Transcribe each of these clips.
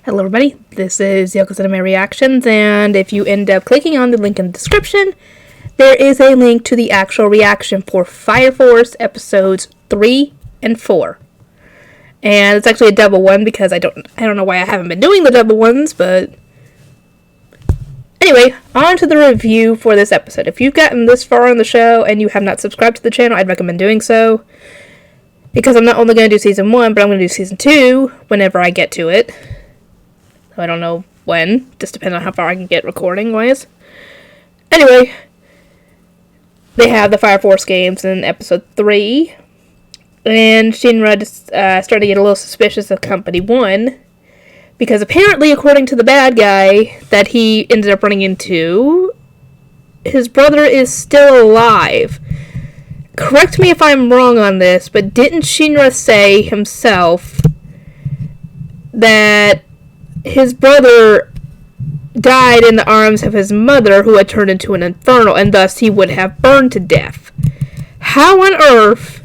Hello everybody, this is Yoko's Anime Reactions, and if you end up clicking on the link in the description, there is a link to the actual reaction for Fire Force episodes 3 and 4. And it's actually a double one because I don't know why I haven't been doing the double ones, but anyway, on to the review for this episode. If you've gotten this far on the show and you have not subscribed to the channel, I'd recommend doing so. Because I'm not only going to do Season 1, but I'm going to do Season 2 whenever I get to it. I don't know when, just depends on how far I can get recording-wise. Anyway, they have the Fire Force games in Episode 3, and Shinra started to get a little suspicious of Company 1, because apparently, according to the bad guy that he ended up running into, his brother is still alive. Correct me if I'm wrong on this, but didn't Shinra say himself that his brother died in the arms of his mother, who had turned into an infernal, and thus he would have burned to death? How on earth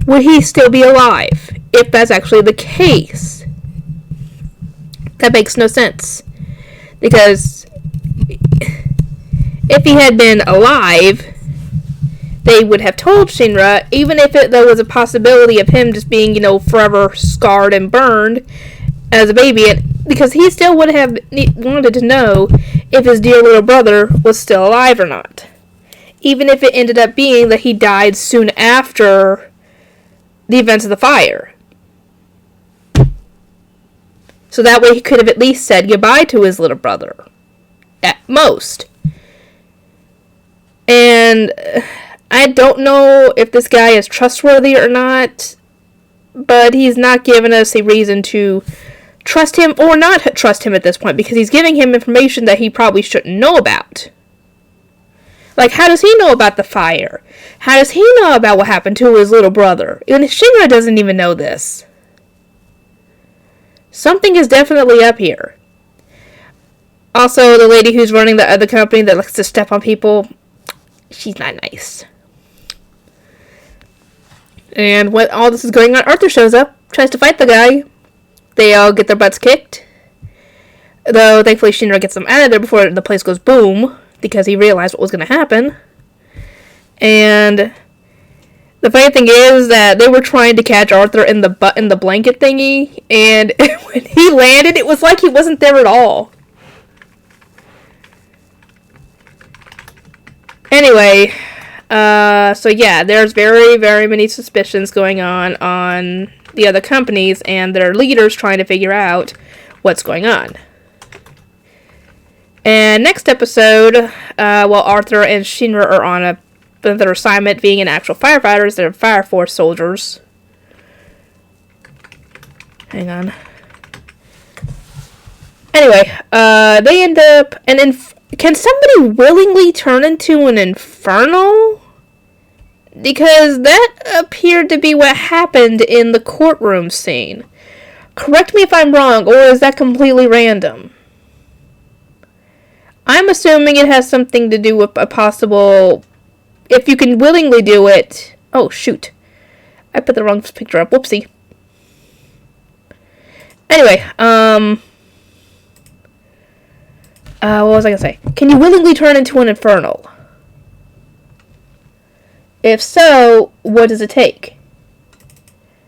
would he still be alive, if that's actually the case? That makes no sense. Because if he had been alive, they would have told Shinra, even if there was a possibility of him just being, forever scarred and burned as a baby, because he still would have wanted to know if his dear little brother was still alive or not. Even if it ended up being that he died soon after the events of the fire. So that way he could have at least said goodbye to his little brother. At most. And I don't know if this guy is trustworthy or not, but he's not given us a reason to trust him or not trust him at this point, because he's giving him information that he probably shouldn't know about. Like, how does he know about the fire? How does he know about what happened to his little brother? Even Shinra doesn't even know this. Something is definitely up here. Also, the lady who's running the other company that likes to step on people, she's not nice. And when all this is going on, Arthur shows up, tries to fight the guy. They all get their butts kicked. Though, thankfully, Shinra gets them out of there before the place goes boom, because he realized what was going to happen. And the funny thing is that they were trying to catch Arthur in the blanket thingy, and when he landed, it was like he wasn't there at all. Anyway, so yeah, there's very, very many suspicions going on the other companies and their leaders trying to figure out what's going on. And next episode, while Arthur and Shinra are on their assignment being an actual firefighters, they're Fire Force soldiers. Hang on. Anyway, they end up... can somebody willingly turn into an infernal? Because that appeared to be what happened in the courtroom scene. Correct me if I'm wrong, or is that completely random? I'm assuming it has something to do with a possible... If you can willingly do it... Oh, shoot. I put the wrong picture up. Whoopsie. Anyway, what was I going to say? Can you willingly turn into an infernal? If so, what does it take?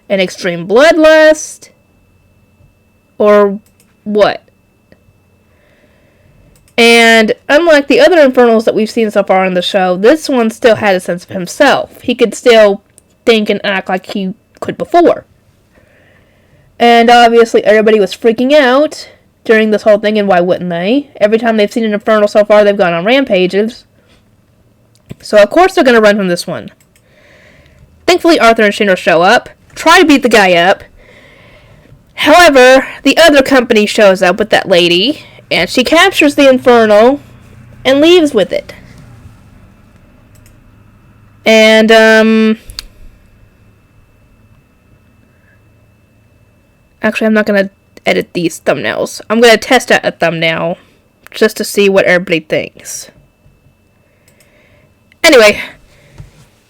An extreme bloodlust? Or what? And unlike the other infernals that we've seen so far in the show, this one still had a sense of himself. He could still think and act like he could before. And obviously everybody was freaking out during this whole thing, and why wouldn't they? Every time they've seen an infernal so far, they've gone on rampages. So of course they're going to run from this one. Thankfully Arthur and Shinra show up, try to beat the guy up. However, the other company shows up with that lady, and she captures the infernal and leaves with it. And, actually, I'm not going to edit these thumbnails. I'm going to test out a thumbnail just to see what everybody thinks. Anyway,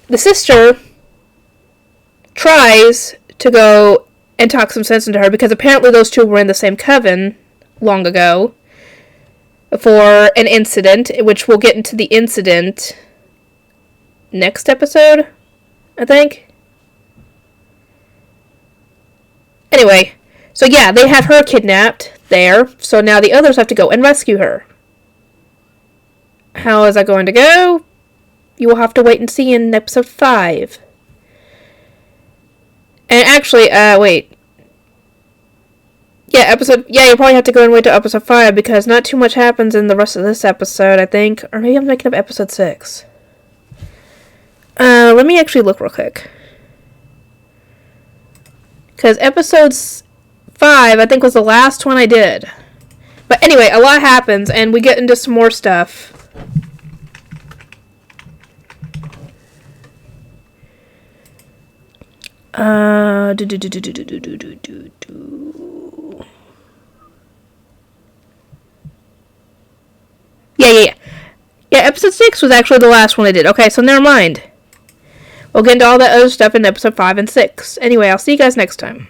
the sister tries to go and talk some sense into her, because apparently those two were in the same coven long ago for an incident, which we'll get into the incident next episode, I think. Anyway, so yeah, they have her kidnapped there, so now the others have to go and rescue her. How is that going to go? You will have to wait and see in episode 5. And actually, wait. Yeah, you'll probably have to go and wait till episode 5, because not too much happens in the rest of this episode, I think. Or maybe I'm making up episode 6. Let me actually look real quick. Because episode 5, I think, was the last one I did. But anyway, a lot happens, and we get into some more stuff. Yeah, episode 6 was actually the last one I did. Okay, so never mind. We'll get into all that other stuff in episode 5 and 6. Anyway, I'll see you guys next time.